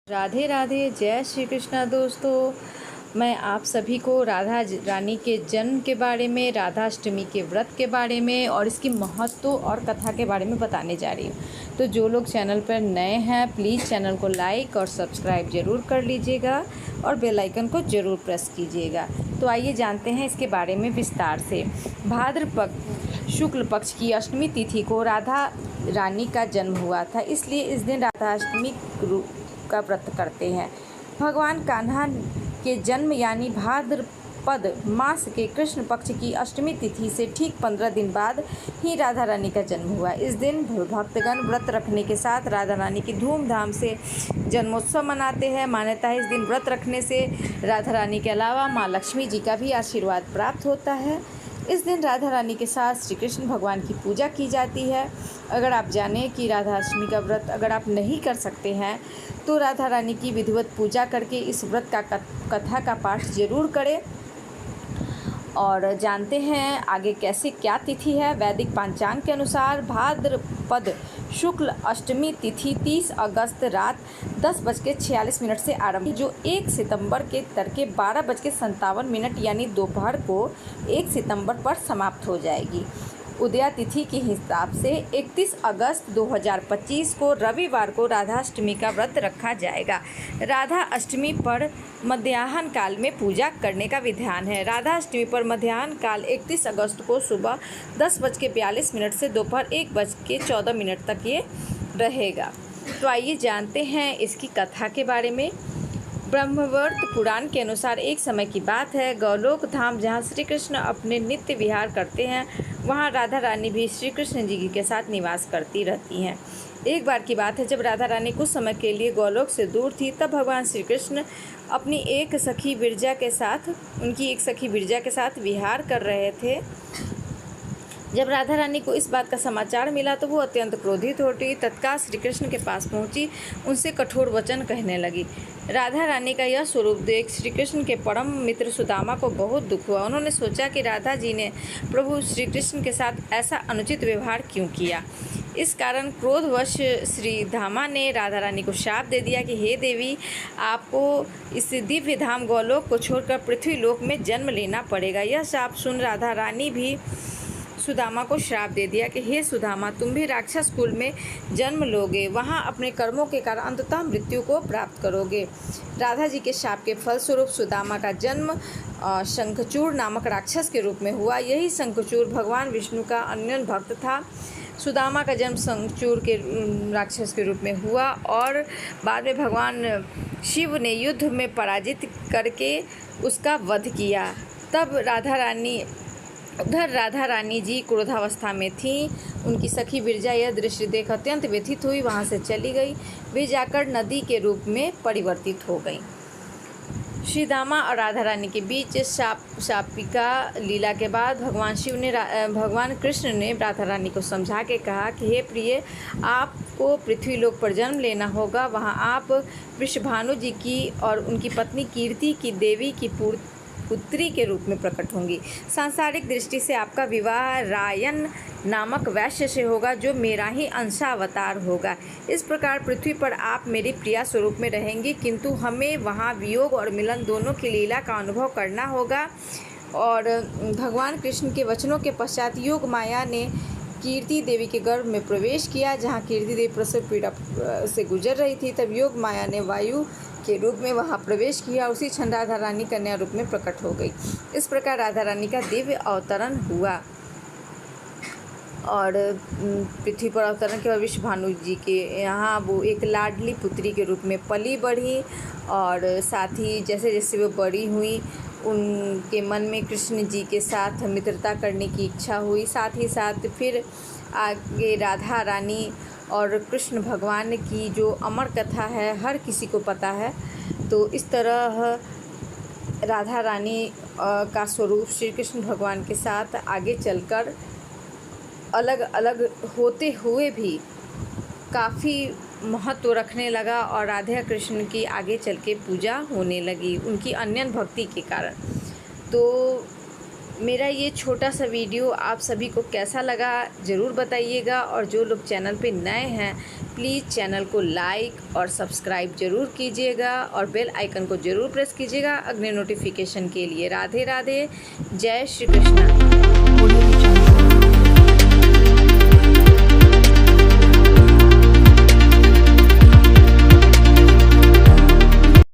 राधे राधे, जय श्री कृष्णा दोस्तों। मैं आप सभी को राधा रानी के जन्म के बारे में, राधाष्टमी के व्रत के बारे में और इसकी महत्व और कथा के बारे में बताने जा रही हूँ। तो जो लोग चैनल पर नए हैं प्लीज़ चैनल को लाइक और सब्सक्राइब ज़रूर कर लीजिएगा और बेल आइकन को ज़रूर प्रेस कीजिएगा। तो आइए जानते हैं इसके बारे में विस्तार से। भाद्रपद शुक्ल पक्ष की अष्टमी तिथि को राधा रानी का जन्म हुआ था, इसलिए इस दिन राधाष्टमी का व्रत करते हैं। भगवान कान्हा के जन्म यानी भाद्रपद मास के कृष्ण पक्ष की अष्टमी तिथि से ठीक 15 दिन बाद ही राधा रानी का जन्म हुआ। इस दिन भक्तगण व्रत रखने के साथ राधा रानी की धूमधाम से जन्मोत्सव मनाते हैं। मान्यता है इस दिन व्रत रखने से राधा रानी के अलावा माँ लक्ष्मी जी का भी आशीर्वाद प्राप्त होता है। इस दिन राधा रानी के साथ श्री कृष्ण भगवान की पूजा की जाती है। अगर आप जानें कि राधाष्टमी का व्रत अगर आप नहीं कर सकते हैं तो राधा रानी की विधिवत पूजा करके इस व्रत का कथा का पाठ जरूर करें। और जानते हैं आगे कैसे क्या तिथि है। वैदिक पंचांग के अनुसार भाद्रपद शुक्ल अष्टमी तिथि 30 अगस्त रात 10:46 से आरंभ, जो 1 सितंबर के तड़के 12:57 यानी दोपहर को 1 सितंबर पर समाप्त हो जाएगी। उदया तिथि के हिसाब से 31 अगस्त 2025 को रविवार को राधाष्टमी का व्रत रखा जाएगा। राधा अष्टमी पर मध्याह्न काल में पूजा करने का विधान है। राधाष्टमी पर मध्याह्न काल 31 अगस्त को सुबह 10:42 से दोपहर 1:14 तक ये रहेगा। तो आइए जानते हैं इसकी कथा के बारे में। ब्रह्मवर्त पुराण के अनुसार एक समय की बात है, गौलोक धाम जहाँ श्री कृष्ण अपने नित्य विहार करते हैं वहाँ राधा रानी भी श्री कृष्ण जी के साथ निवास करती रहती हैं। एक बार की बात है जब राधा रानी कुछ समय के लिए गौलोक से दूर थी, तब भगवान श्री कृष्ण अपनी एक सखी विरजा के साथ विहार कर रहे थे। जब राधा रानी को इस बात का समाचार मिला तो वो अत्यंत क्रोधित होती तत्काल श्री कृष्ण के पास पहुंची, उनसे कठोर वचन कहने लगी। राधा रानी का यह स्वरूप देख श्री कृष्ण के परम मित्र सुदामा को बहुत दुख हुआ। उन्होंने सोचा कि राधा जी ने प्रभु श्री कृष्ण के साथ ऐसा अनुचित व्यवहार क्यों किया। इस कारण क्रोधवश श्री धामा ने राधा रानी को शाप दे दिया कि हे देवी, आपको इस दिव्य धाम गौलोक को छोड़कर पृथ्वी लोक में जन्म लेना पड़ेगा। यह शाप सुन राधा रानी भी सुदामा को श्राप दे दिया कि हे सुदामा, तुम भी राक्षस कुल में जन्म लोगे, वहाँ अपने कर्मों के कारण अंततः मृत्यु को प्राप्त करोगे। राधा जी के शाप के फलस्वरूप सुदामा का जन्म शंखचूड़ नामक राक्षस के रूप में हुआ। यही शंखचूड़ भगवान विष्णु का अन्य भक्त था। सुदामा का जन्म शंखचूड़ के राक्षस के रूप में हुआ और बाद में भगवान शिव ने युद्ध में पराजित करके उसका वध किया। तब राधा रानी जी क्रोधावस्था में थीं। उनकी सखी विरजा यह दृश्य देख अत्यंत व्यथित हुई, वहाँ से चली गई। वे जाकर नदी के रूप में परिवर्तित हो गई। श्री दामा और राधा रानी के बीच शापिका लीला के बाद भगवान कृष्ण ने राधा रानी को समझा के कहा कि हे प्रिय, आपको पृथ्वी लोक पर जन्म लेना होगा। वहाँ आप वृषभानु जी की और उनकी पत्नी कीर्ति की देवी की पुत्री के रूप में प्रकट होंगी। सांसारिक दृष्टि से आपका विवाह रायन नामक वैश्य से होगा, जो मेरा ही अंशावतार होगा। इस प्रकार पृथ्वी पर आप मेरी प्रिया स्वरूप में रहेंगी, किंतु हमें वहाँ वियोग और मिलन दोनों की लीला का अनुभव करना होगा। और भगवान कृष्ण के वचनों के पश्चात योग माया ने कीर्ति देवी के गर्भ में प्रवेश किया। जहाँ कीर्ति देवी प्रसव पीड़ा से गुजर रही थी, तब योग माया ने वायु के रूप में वहाँ प्रवेश किया। उसी क्षण राधा रानी कन्या रूप में प्रकट हो गई। इस प्रकार राधा रानी का दिव्य अवतरण हुआ और पृथ्वी पर अवतरण के बाद विश्वभानु जी के यहाँ वो एक लाडली पुत्री के रूप में पली बढ़ी। और साथ ही जैसे जैसे वो बड़ी हुई, उनके मन में कृष्ण जी के साथ मित्रता करने की इच्छा हुई। साथ ही साथ फिर आगे राधा रानी और कृष्ण भगवान की जो अमर कथा है हर किसी को पता है। तो इस तरह राधा रानी का स्वरूप श्री कृष्ण भगवान के साथ आगे चलकर अलग अलग होते हुए भी काफ़ी महत्व रखने लगा और राधा कृष्ण की आगे चल के पूजा होने लगी उनकी अन्य भक्ति के कारण। तो मेरा ये छोटा सा वीडियो आप सभी को कैसा लगा ज़रूर बताइएगा। और जो लोग चैनल पे नए हैं प्लीज़ चैनल को लाइक और सब्सक्राइब ज़रूर कीजिएगा और बेल आइकन को ज़रूर प्रेस कीजिएगा अगले नोटिफिकेशन के लिए। राधे राधे, जय श्री कृष्ण।